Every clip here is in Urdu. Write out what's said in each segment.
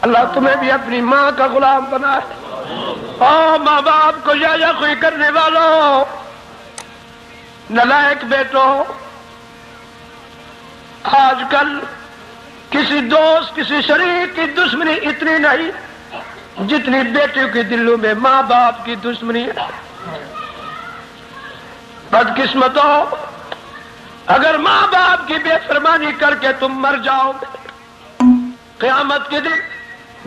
اللہ تمہیں بھی اپنی ماں کا غلام بنائے۔ او ماں باپ کو یا کوئی کرنے والوں، نالائق بیٹوں، آج کل کسی دوست کسی شریک کی دشمنی اتنی نہیں جتنی بیٹیوں کے دلوں میں ماں باپ کی دشمنی ہے۔ بدقسمتوں، اگر ماں باپ کی بے فرمانی کر کے تم مر جاؤ گے، قیامت کے دن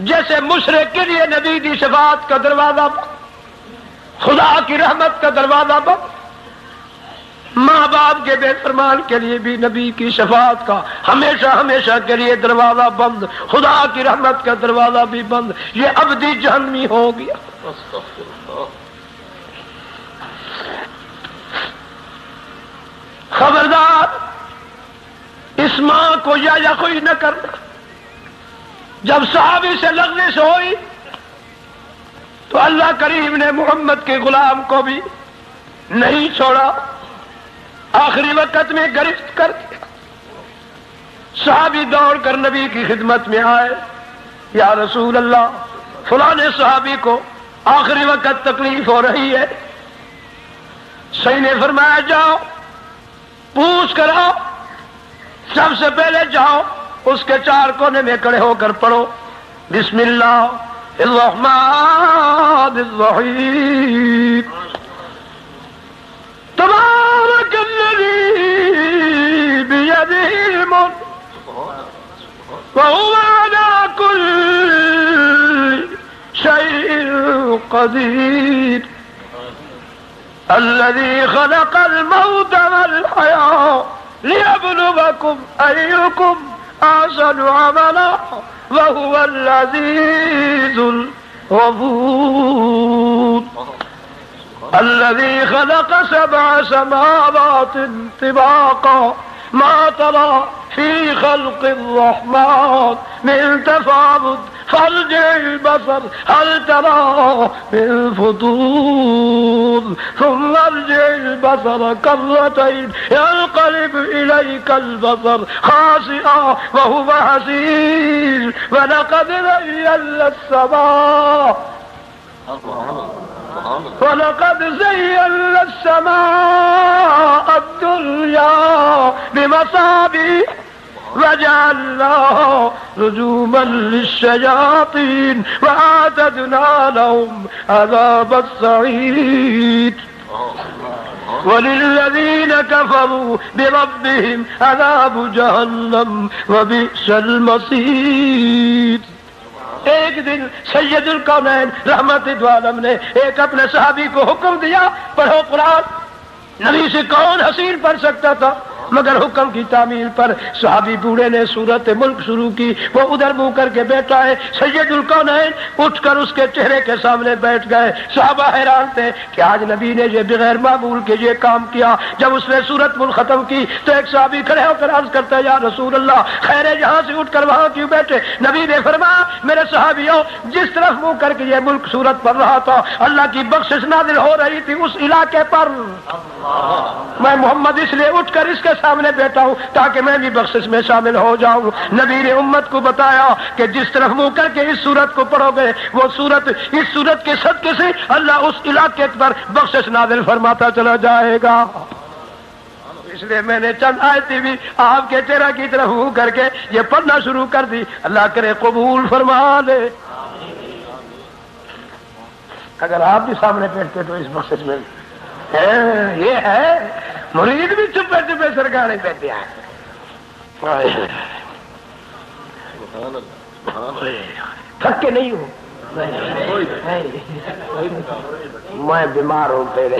جیسے مشرک کے لیے نبی کی شفاعت کا دروازہ بند، خدا کی رحمت کا دروازہ بند، ماں باپ کے بے فرمان کے لیے بھی نبی کی شفاعت کا ہمیشہ ہمیشہ کے لیے دروازہ بند، خدا کی رحمت کا دروازہ بھی بند، یہ ابدی جہنمی ہو گیا۔ خبردار، اس ماں کو یا کوئی نہ کرنا۔ جب صحابی سے لغزش ہوئی تو اللہ کریم نے محمد کے غلام کو بھی نہیں چھوڑا، آخری وقت میں گرفت کر دیا۔ صحابی دوڑ کر نبی کی خدمت میں آئے، یا رسول اللہ، فلاں صحابی کو آخری وقت تکلیف ہو رہی ہے۔ صحیح نے فرمایا جاؤ پوچھ کر آؤ، سب سے پہلے جاؤ اس کے چار کونے میں کھڑے ہو کر پڑھو بسم اللہ الرحمن الرحیم، تبارک الذی بیدہ الملک وہو علی کل شیء قدیر، الذي خلق الموت والحياة ليبلوكم أيكم أحسن عملا وهو العزيز الغفور، الذي خلق 7 سماوات طباقا ما ترى في خلق الرحمن من تفاوت فارجع البصر هل ترى من فطور ثم ارجع البصر كرتين ينقلب إليك البصر خاسئا وهو حسير، ولقد زينا السماء الدنيا بمصابيح وجعلناها رجوما للشياطين وأعتدنا لهم عذاب السعير، وللذين كفروا بربهم عذاب جهنم وبئس المصير۔ ایک دن سید الکونین رحمت دو عالم نے ایک اپنے صحابی کو حکم دیا پڑھو قرآن۔ نبی سے کون حسین پڑھ سکتا تھا مگر حکم کی تعمیل پر صحابی بوڑھے نے سورت ملک شروع کی، وہ ادھر منہ کر کے بیٹھا ہے، سید الکونین اٹھ کر اس کے چہرے کے سامنے بیٹھ گئے۔ صحابہ حیران تھے کہ آج نبی نے یہ بغیر معمول کے یہ کام کیا۔ جب اس نے سورت ملک ختم کی تو ایک صحابی کھڑے ہو کر عرض کرتا ہے یا رسول اللہ، خیر یہاں سے اٹھ کر وہاں کیوں بیٹھے؟ نبی نے فرمایا میرے صحابیوں، جس طرف منہ کر کے یہ ملک سورت پڑھ رہا تھا اللہ کی بخشش نازل ہو رہی تھی اس علاقے پر، میں محمد اس لیے اٹھ کر اس کے سامنے بیٹھا ہوں تاکہ میں بھی بخشش میں شامل ہو جاؤں۔ نبی نے امت کو بتایا کہ جس طرف منہ کر کے اس سورت کو پڑھو گے وہ سورت، اس سورت کے صدقے سے اللہ اس علاقے پر بخشش نازل فرماتا چلا جائے گا۔ اس لیے میں نے چند آیتیں بھی آپ کے چہرہ کی طرف منہ کر کے یہ پڑھنا شروع کر دی۔ اللہ کرے قبول فرما لے۔ اگر آپ بھی سامنے بیٹھتے تو اس بخشش میں یہ ہے، مرید بھی چپے چپے سرکاریں بیٹھے ہیں۔ تھکے نہیں ہوں، میں بیمار ہوں، پہلے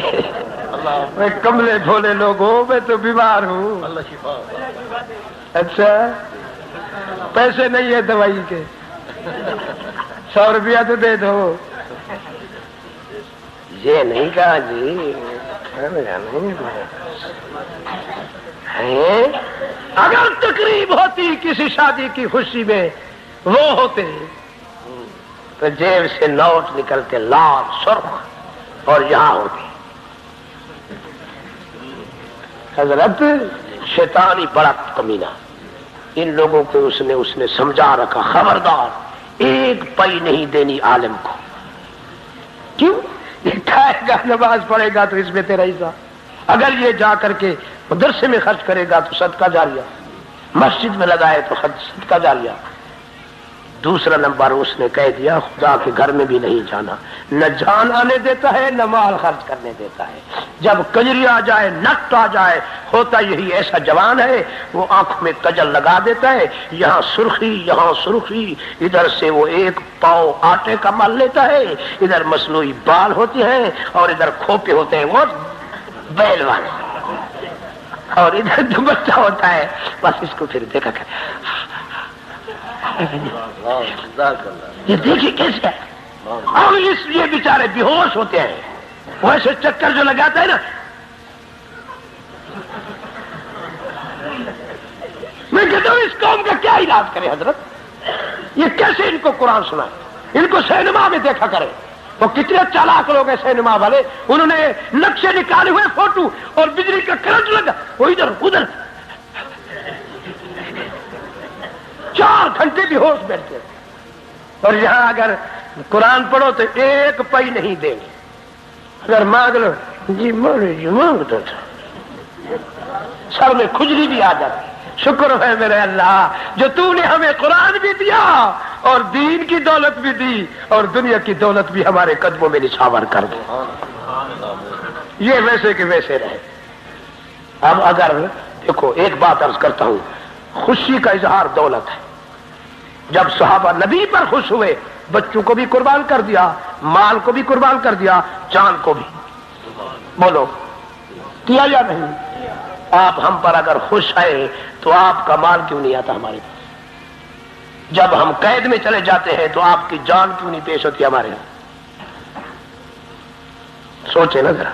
میں کملے بھولے لوگ ہوں، میں تو بیمار ہوں۔ اچھا پیسے نہیں ہے دوائی کے، 100 روپیہ تو دے دو۔ یہ نہیں کہا جی، اگر تقریب ہوتی کسی شادی کی خوشی میں وہ ہوتے تو جیب سے نوٹ نکلتے لال سرخ اور یہاں ہوتے۔ حضرت شیطانی بڑا کمینہ، ان لوگوں کو اس نے سمجھا رکھا، خبردار ایک پئی نہیں دینی عالم کو. کیوں؟ یہ کھائے گا نماز پڑھے گا تو اس میں تیرا حصہ. اگر یہ جا کر کے مدرسے میں خرچ کرے گا تو صدقہ جاریہ، مسجد میں لگائے تو صدقہ جاریہ. دوسرا نمبر اس نے کہہ دیا خدا کے گھر میں بھی نہیں جانا. نہ جان آنے دیتا ہے نہ مال خرچ کرنے دیتا ہے. جب کجری آ جائے نٹ آ جائے، ہوتا یہی ایسا جوان ہے وہ آنکھوں میں کجل لگا دیتا ہے، یہاں سرخی، ادھر سے وہ ایک پاؤ آٹے کا مل لیتا ہے، ادھر مصنوعی بال ہوتے ہیں اور ادھر کھوپے ہوتے ہیں وہ بیل والے، اور ادھر جو بچہ ہوتا ہے بس اس کو پھر دیکھا کر. یہ دیکھیے کیسے ہے. اور اس لیے بیچارے بے ہوش ہوتے ہیں. ویسے چکر جو لگاتا ہے نا، میں کہتا ہوں اس قوم کا کیا علاج کرے حضرت. یہ کیسے ان کو قرآن سنائے، ان کو سینما میں دیکھا کرے. وہ کتنے چالاک لوگ ہیں سینما والے، انہوں نے نقشے نکالے ہوئے فوٹو اور بجلی کا کرنٹ لگا وہ ادھر ادھر 4 گھنٹے بھی ہوش بیٹھتے. اور یہاں اگر قرآن پڑھو تو ایک پئی نہیں دیں گے. اگر مانگ لو جی مانگتا تھا، سر میں کھجلی بھی آ جاتی. شکر ہے میرے اللہ جو تو نے ہمیں قرآن بھی دیا اور دین کی دولت بھی دی اور دنیا کی دولت بھی ہمارے قدموں میں نچھاور کر دے. یہ ویسے کہ ویسے رہے. اب اگر دیکھو ایک بات عرض کرتا ہوں، خوشی کا اظہار دولت ہے. جب صحابہ نبی پر خوش ہوئے بچوں کو بھی قربان کر دیا، مال کو بھی قربان کر دیا، جان کو بھی. بولو کیا یا نہیں؟ آپ ہم پر اگر خوش ہیں تو آپ کا مال کیوں نہیں آتا ہمارے پاس؟ جب ہم قید میں چلے جاتے ہیں تو آپ کی جان کیوں نہیں پیش ہوتی ہمارے یہاں؟ سوچے نا ذرا.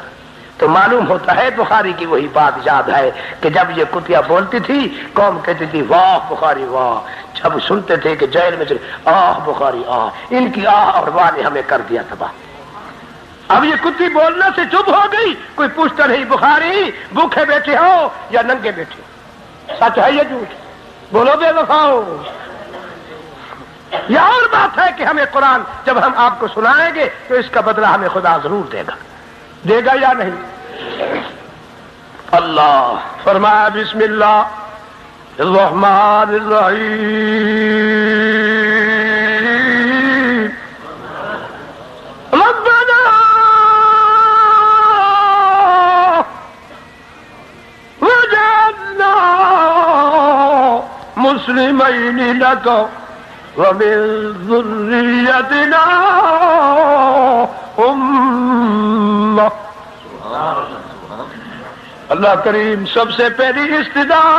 تو معلوم ہوتا ہے بخاری کی وہی بات یاد ہے کہ جب یہ کتیا بولتی تھی قوم کہتی تھی واہ بخاری واہ. جب سنتے تھے کہ جیل میں چلے آہ بخاری آہ، ان کی آہ اور واہ نے ہمیں کر دیا تباہ. اب یہ کتی بولنا سے چپ ہو گئی، کوئی پوچھتا نہیں بخاری بھوکے بیٹھے ہو یا ننگے بیٹھے ہو، سچ ہے یا جھوٹ؟ بولو بے وفا ہو. یہ اور بات ہے کہ ہمیں قرآن جب ہم آپ کو سنائیں گے تو اس کا بدلہ ہمیں خدا ضرور دے گا یا نہیں؟ اللہ فرمایا بسم اللہ الرحمن الرحیم ربنا وجعلنا مسلمین لک ومن ذریتنا امہ. اللہ کریم سب سے پہلی استدعا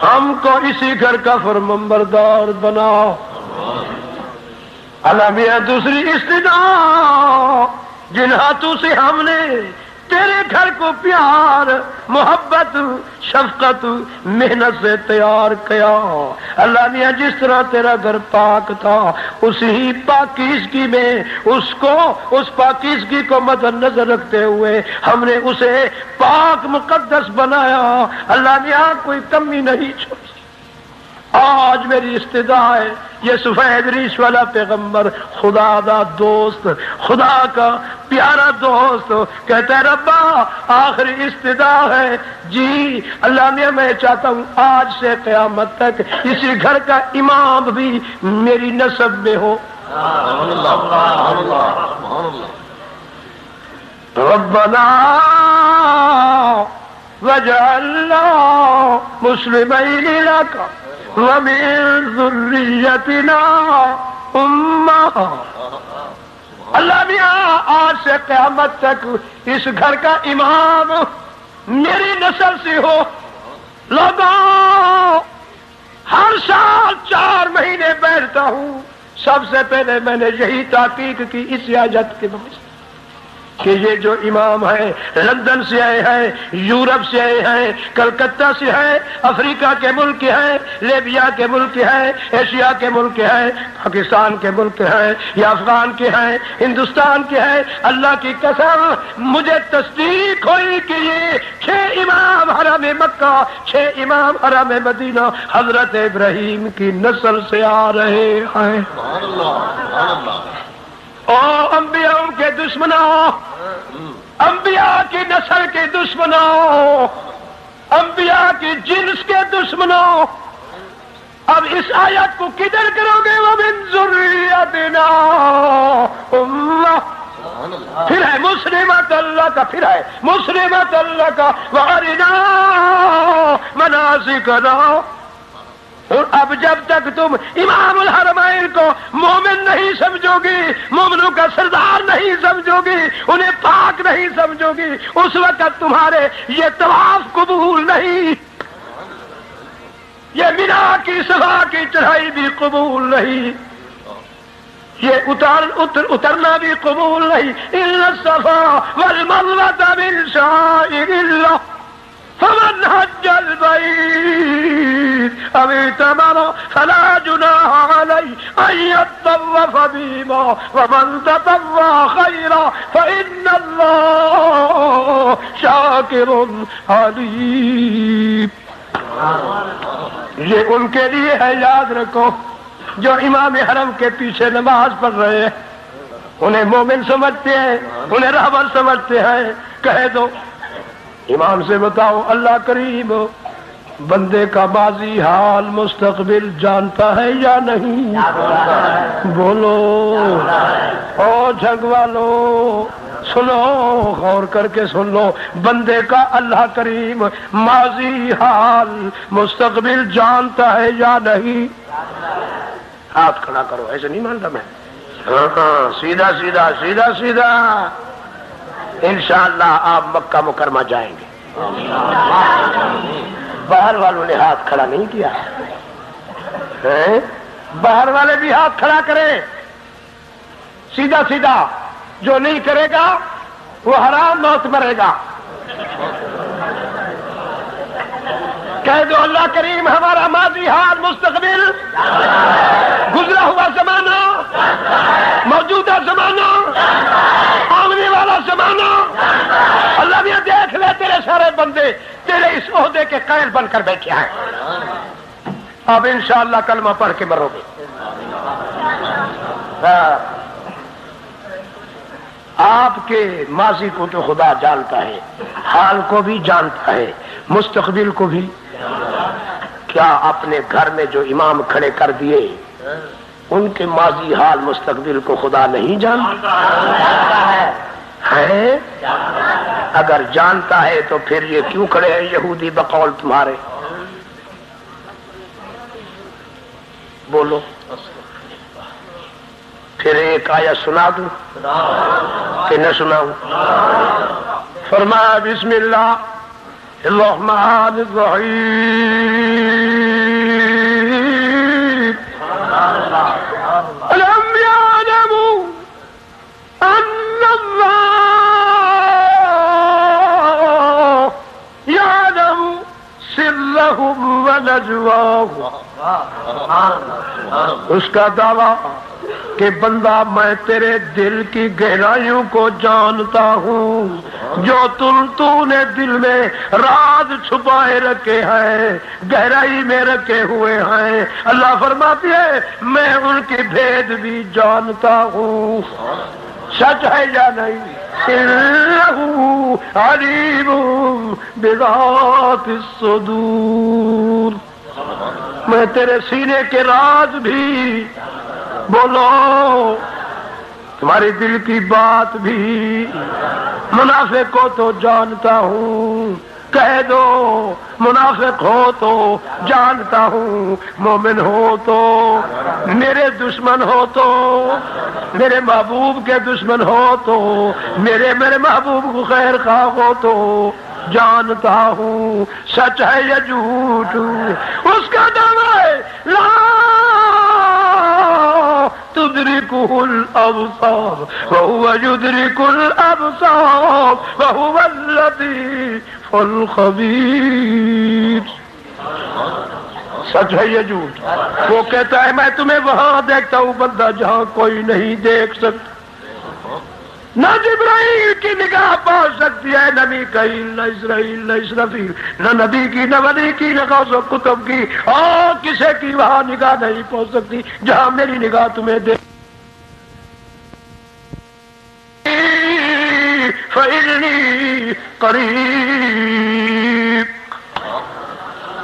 ہم کو اسی گھر کا فرمانبردار بنا. اللہ میاں دوسری استدعا جن ہاتھوں سے ہم نے تیرے گھر کو پیار محبت شفقت محنت سے تیار کیا. اللہ میاں جس طرح تیرا گھر پاک تھا اسی پاکیزگی میں اس پاکیزگی کو مد نظر رکھتے ہوئے ہم نے اسے پاک مقدس بنایا. اللہ میاں کوئی کمی نہیں چھوڑی. آج میری استدعا ہے یہ سفید ریش والا پیغمبر خدا دا دوست، خدا کا پیارا دوست کہتا ہے ربا آخری استدعا ہے جی اللہ میں چاہتا ہوں آج سے قیامت تک اسی گھر کا امام بھی میری نسب میں ہو. ربنا وجعلنا مسلمین لک ومن ذریتنا امہ. اللہ میاں آج سے قیامت تک اس گھر کا امام میری نسل سے ہو. لوگوں ہر سال 4 مہینے بیٹھتا ہوں، سب سے پہلے میں نے یہی تحقیق کی اس حاجت کے بارے. کہ یہ جو امام ہیں لندن سے آئے ہیں، یورپ سے آئے ہیں، کلکتہ سے ہیں، افریقہ کے ملک کے ہیں، لیبیا کے ملک کے ہیں، ایشیا کے ملک کے ہیں، پاکستان کے ملک کے ہیں یا افغان کے ہیں، ہندوستان کے ہیں، اللہ کی قسم مجھے تصدیق ہوئی کہ یہ 6 امام حرم مکہ، 6 امام حرم مدینہ حضرت ابراہیم کی نسل سے آ رہے ہیں۔ اور انبیاء کے دشمنوں، انبیاء کی نسل کے دشمنوں، انبیاء کی جنس کے دشمنوں، اب اس آیت کو کدھر کرو گے؟ وَمِن ذُرِّيَّتِنَا أُمَّةٌ، پھر ہے مسلمۃ اللہ کا، پھر ہے مسلمۃ اللہ کا وَأَرِنَا مَنَاسِكَنَا۔ اور اب جب تک تم امام الحرمین کو مومن نہیں سمجھو گی، مومنوں کا سردار نہیں سمجھو گی، انہیں پاک نہیں سمجھو گی، اس وقت تمہارے یہ طواف قبول نہیں، یہ مینا کی صفا کی چڑھائی بھی قبول نہیں، یہ اترنا بھی قبول نہیں۔ اِلَّا الصَّفَا وَالْمَرْوَةَ مِن شَعَائِرِ اللَّهِ فمن حج البيت أو اعتمر فلا جناح عليه أن يطوف بهما ومن تطوع خيرا فإن الله شاكر عليم۔ یہ ان کے لیے ہے، یاد رکھو، جو امام حرم کے پیچھے نماز پڑھ رہے ہیں، انہیں مومن سمجھتے ہیں، انہیں رہبر سمجھتے ہیں، کہہ دو امام سے بتاؤ اللہ کریم بندے کا ماضی حال مستقبل جانتا ہے یا نہیں؟ بولو، او جھگ والو سنو، غور کر کے سن لو، بندے کا اللہ کریم ماضی حال مستقبل جانتا ہے یا نہیں؟ ہاتھ کھڑا کرو، ایسے نہیں مانتا میں، ہاں سیدھا سیدھا سیدھا سیدھا۔ انشاءاللہ آپ مکہ مکرمہ جائیں گے۔ باہر والوں نے ہاتھ کھڑا نہیں کیا، باہر والے بھی ہاتھ کھڑا کریں، سیدھا سیدھا، جو نہیں کرے گا وہ حرام موت مرے گا۔ کہہ دو اللہ کریم ہمارا ماضی حال مستقبل، گزرا ہوا زمانہ، موجودہ زمانہ، آنے والا زمانہ، اللہ نے دیکھ لے تیرے سارے بندے تیرے اس عہدے کے قائل بن کر بیٹھے ہیں، اب انشاءاللہ کلمہ پڑھ کے مرو گے۔ آپ کے ماضی کو تو خدا جانتا ہے، حال کو بھی جانتا ہے، مستقبل کو بھی۔ کیا اپنے گھر میں جو امام کھڑے کر دیے ان کے ماضی حال مستقبل کو خدا نہیں جانتا ہے؟ اگر جانتا ہے تو پھر یہ کیوں کھڑے ہیں یہودی بقول تمہارے؟ بولو، پھر ایک آیت سنا دوں کہ نہ سناؤں؟ فرمایا بسم اللہ الرحمن الرحیم، الم یعلموا ان اللہ یعلم سرهم ونجواهم۔ اس کا دعویٰ کہ بندہ میں تیرے دل کی گہرائیوں کو جانتا ہوں، جو تو نے دل میں راز چھپائے رکھے ہیں، گہرائی میں رکھے ہوئے ہیں، اللہ فرماتی ہے میں ان کی بھید بھی جانتا ہوں۔ سچ ہے یا نہیں؟ انہ علیم بذات الصدور، میں تیرے سینے کے راز بھی، بولو تمہاری دل کی بات بھی، منافق کو تو جانتا ہوں، کہہ دو منافق ہو تو جانتا ہوں، مومن ہو تو، میرے دشمن ہو تو، میرے محبوب کے دشمن ہو تو، میرے محبوب کو خیر خواہ ہو تو جانتا ہوں، سچ ہے یا جھوٹ؟ اس کا دعویٰ ہے لا تو تدركه الأبصار وهو يدرك الأبصار وهو اللطيف الخبير. سچ ہے یا جھوٹ؟ وہ کہتا ہے میں تمہیں وہاں دیکھتا ہوں بندہ جہاں کوئی نہیں دیکھ سکتا. نہ جبرائیل کی نگاہ پہنچ سکتی ہے، نہ میکائیل، نہ اسرائیل، نہ اسرافیل، نہ نبی کی، نہ ولی کی، نہ غوث و کتب کی، اور کسی کی وہاں نگاہ نہیں پہنچ سکتی جہاں میری نگاہ تمہیں دیکھ. فإني قریب،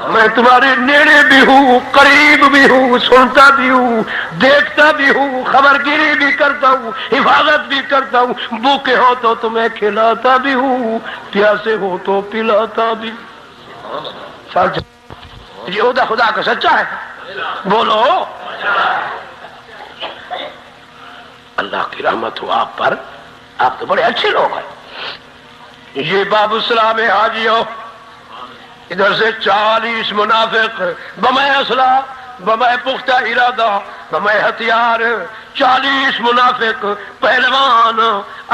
میں تمہارے نیڑے بھی ہوں، قریب بھی ہوں، سنتا بھی ہوں، دیکھتا بھی ہوں، خبر گیری بھی کرتا ہوں، حفاظت بھی کرتا ہوں. بھوکے ہو تو تمہیں کھلاتا بھی ہوں، پیاسے ہو تو پلاتا بھی. یہ عہدہ خدا کا سچا ہے. بولو اللہ کی رحمت ہو آپ پر، آپ تو بڑے اچھے لوگ ہیں. یہ باب السلام حاجیوں، ادھر سے 40 منافق بمے اسلحہ، بمے پختہ ارادہ، بمے ہتھیار، 40 منافق پہلوان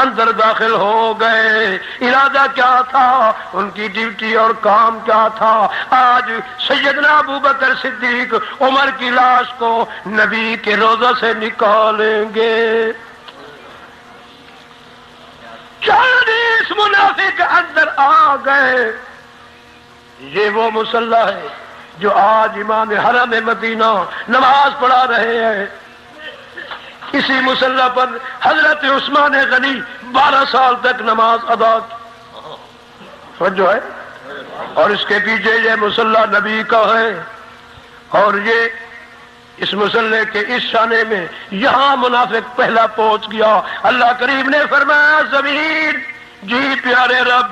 اندر داخل ہو گئے. ارادہ کیا تھا؟ ان کی ڈیوٹی اور کام کیا تھا؟ آج سیدنا ابوبکر صدیق عمر کی لاش کو نبی کے روضہ سے نکالیں گے. 40 منافق اندر آ گئے. یہ وہ مصلی ہے جو آج امام حرم مدینہ نماز پڑھا رہے ہیں. اسی مصلی پر حضرت عثمان غنی 12 سال تک نماز ادا کی. جو ہے، اور اس کے پیچھے یہ مصلی نبی کا ہے. اور یہ اس مصلی کے اس شانے میں یہاں منافق پہلا پہنچ گیا. اللہ کریم نے فرمایا زمین جی پیارے رب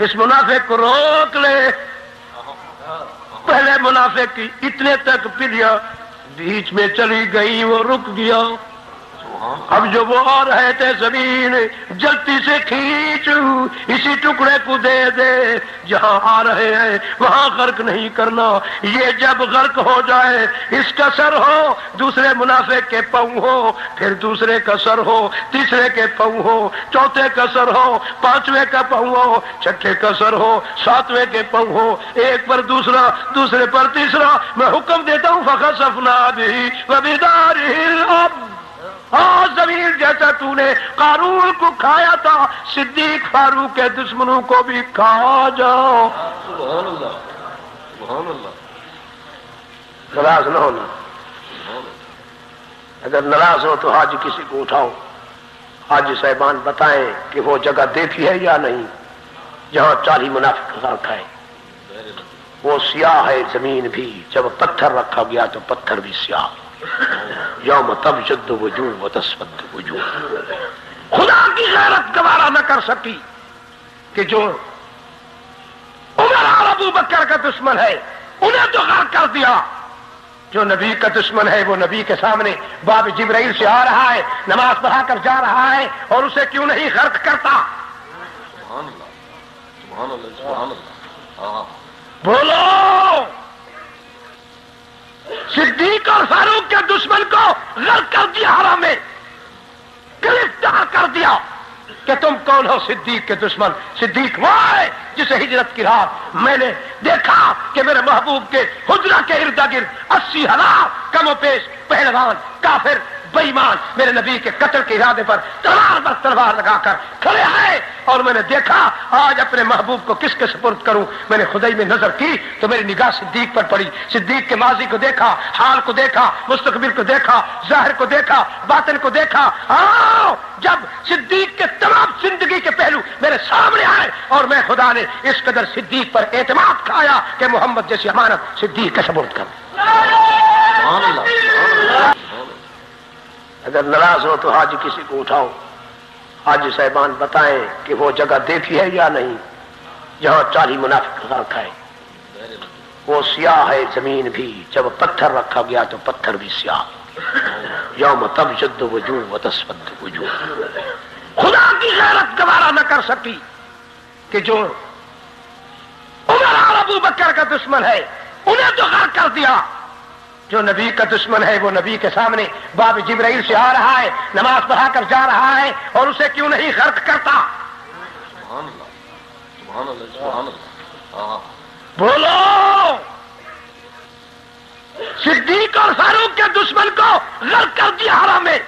اس منافق کو روک لے. پہلے منافق کی اتنے تک پلیا بیچ میں چلی گئی، وہ رک گیا. اب جو وہ آ رہے تھے زمین جلدی سے کھینچ، اسی ٹکڑے کو دے دے. جہاں آ رہے ہیں وہاں غرق نہیں کرنا. یہ جب غرق ہو جائے اس کا سر ہو، دوسرے منافق کے پاؤں ہو، پھر دوسرے کا سر ہو، تیسرے کے پاؤں ہو، چوتھے کا سر ہو، پانچویں کا پاؤں ہو، چھٹے کا سر ہو، ساتویں کے پاؤں ہو، ایک پر دوسرا، دوسرے پر تیسرا. میں حکم دیتا ہوں فخسفنا بہ وبدارہ الارض. ہاں زمین جیسا تو نے قارون کو کھایا تھا، صدیق فاروق کے دشمنوں کو بھی کھا جاؤ. سبحان اللہ، سبحان اللہ. ناراض نہ ہونا. اگر ناراض ہو تو حاجی کسی کو اٹھاؤ، حاجی صاحبان بتائیں کہ وہ جگہ دیکھی ہے یا نہیں جہاں 40 منافق غرق ہے. وہ سیاہ ہے زمین بھی، جب پتھر رکھا گیا تو پتھر بھی سیاہ. یوم تبجد وجوہ وتسود وجوہ. خدا کی غیرت گوارا نہ کر سکی کہ جو عمر اور ابو بکر کا دشمن ہے انہیں تو غرق کر دیا. جو نبی کا دشمن ہے وہ نبی کے سامنے باب جبرائیل سے آ رہا ہے، نماز پڑھا کر جا رہا ہے، اور اسے کیوں نہیں غرق کرتا؟ سبحان اللہ، سبحان اللہ، سبحان اللہ. بولو صدیق اور فاروق کے دشمن کو غرق کر دیا، حرام میں گرفتار کر دیا. کہ تم کون ہو؟ صدیق کے دشمن. صدیق وہ ہے جسے ہجرت کی رات میں نے دیکھا کہ میرے محبوب کے حجرہ کے ارد گرد 80,000 کم و پیش پہلوان کافر بے ایمان میرے نبی کے قتل کے ارادے پر تلوار پر تلوار لگا کر کھڑے ہیں. اور میں نے دیکھا آج اپنے محبوب کو کس کے سپرد کروں. میں نے خدائی میں نظر کی تو میری نگاہ صدیق پر پڑی. صدیق کے ماضی کو دیکھا، حال کو دیکھا، مستقبل کو دیکھا، ظاہر کو دیکھا، باطن کو دیکھا. جب صدیق کے تمام زندگی کے پہلو میرے سامنے آئے اور میں خدا نے اس قدر صدیق پر اعتماد کھایا کہ محمد جیسی امانت صدیق کے سپرد کر. اگر ناراض ہو تو حاجی کسی کو اٹھاؤ، حاجی صاحبان بتائیں کہ وہ جگہ دیکھی ہے یا نہیں جہاں 40 منافق غرق ہے. وہ سیاہ ہے زمین بھی، جب پتھر رکھا گیا تو پتھر بھی سیاہ. یوم تبجد وجوہ وتسود وجوہ. خدا کی غیرت گوارا نہ کر سکی کہ جو عمر اور ابو بکر کا دشمن ہے انہیں تو غرق کر دیا. جو نبی کا دشمن ہے وہ نبی کے سامنے باب جبرائیل سے آ رہا ہے، نماز پڑھا کر جا رہا ہے، اور اسے کیوں نہیں غرق کرتا؟ سبحان اللہ سبحان اللہ سبحان اللہ. بولو، صدیق اور فاروق کے دشمن کو غرق کر دیا حرام میں،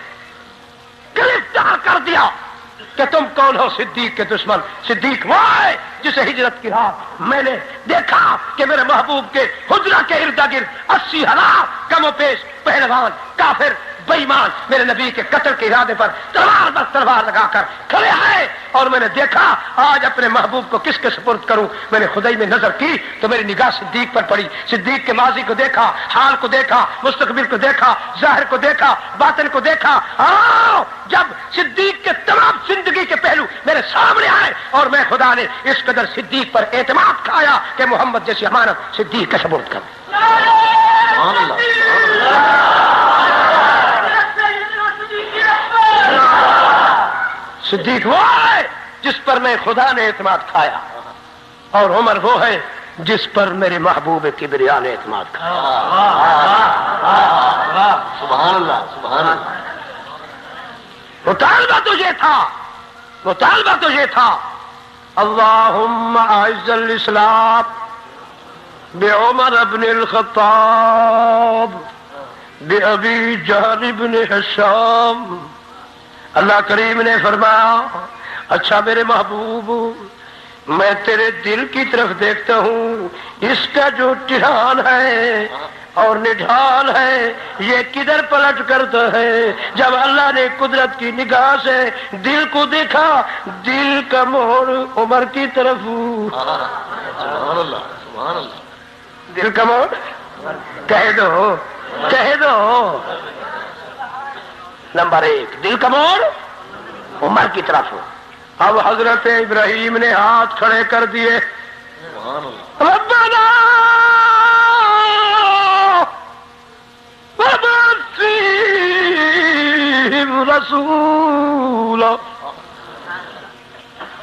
گرفتار کر دیا کہ تم کون ہو صدیق کے دشمن. صدیق وہ ہے جسے ہجرت کی رات میں نے دیکھا کہ میرے محبوب کے حجرہ کے ارد گرد 80,000 کم و پیش پہلوان کافر بے ایمان میرے نبی کے قتل کے ارادے پر تلوار پر تلوار لگا کر کھڑے ہیں، اور میں نے دیکھا آج اپنے محبوب کو کس کے سپرد کروں. میں نے خدائی میں نظر کی تو میری نگاہ صدیق پر پڑی. صدیق کے ماضی کو دیکھا، حال کو دیکھا، مستقبل کو دیکھا، ظاہر کو دیکھا، باطن کو دیکھا. جب صدیق کے تمام زندگی کے پہلو میرے سامنے آئے، اور میں خدا نے اس قدر صدیق پر اعتماد کھایا کہ محمد جیسی امانت صدیق کے سپرد کر. سبحان اللہ. صدیق وہ ہے جس پر میں خدا نے اعتماد کھایا، اور عمر وہ ہے جس پر میرے محبوب کبریا نے اعتماد کھایا. سبحان اللہ سبحان اللہ. مطالبہ تو یہ تھا اللہم اعز الاسلام بعمر بن الخطاب بأبی جہل بن ہشام. اللہ کریم نے فرمایا اچھا میرے محبوب، میں تیرے دل کی طرف دیکھتا ہوں، اس کا جو ٹھان ہے اور نڈھال ہے یہ کدھر پلٹ کرتا ہے. جب اللہ نے قدرت کی نگاہ سے دل کو دیکھا، دل کا موڑ عمر کی طرف. سبحان اللہ سبحان اللہ. دل کا موڑ کہہ دو. نمبر 1 دل کا موڑ عمر کی طرف. اب حضرت ابراہیم نے ہاتھ کھڑے کر دیے. سبحان اللہ. ربنا وابعث فیہم رسولا.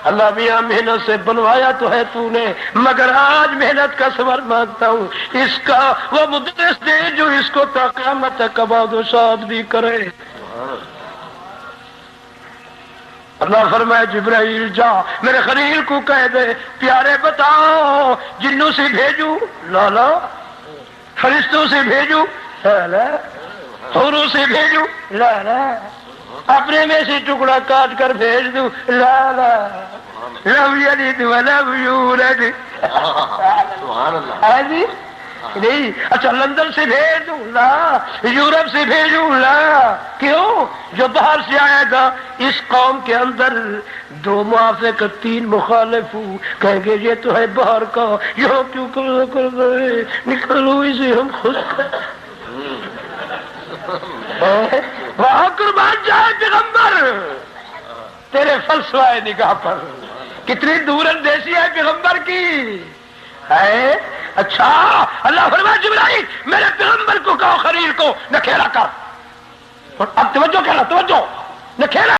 اللہ میاں محنت سے بنوایا تو ہے تو نے، مگر آج محنت کا ثمر مانگتا ہوں. اس کا وہ مدرس دے جو اس کو تا قیامت تک آباد و شاد بھی کرے. اللہ فرمائے جبرائیل جا میرے خلیل کو کہہ دے پیارے بتاؤ جنوں سے بھیجوں لالا، فرشتوں سے بھیجوں لالا، حوروں سے بھیجوں لالا، اپنے میں سے ٹکڑا کاٹ کر بھیج دوں لالا. لم یلد ولم یولد. سبحان اللہ. نہیں اچھا لندن سے بھیج دوں لا، یورپ سے بھیجوں لا. کیوں؟ جو باہر سے آئے گا اس قوم کے اندر 2 موافق 3 مخالف ہوں، کہیں گے یہ تو ہے باہر کا، یہاں کیوں کر رہے، نکلو اسے ہم خود وہاں قربان جائے پیغمبر تیرے فلسفہ نگاہ پر. کتنی دور اندیشی ہے پیغمبر کی ہے. اچھا اللہ فرمائے جبرائیل میرے پیغمبر کو کہو خلیل کو نکھیرا کر. اب توجہ کہنا، توجہ نکھیرا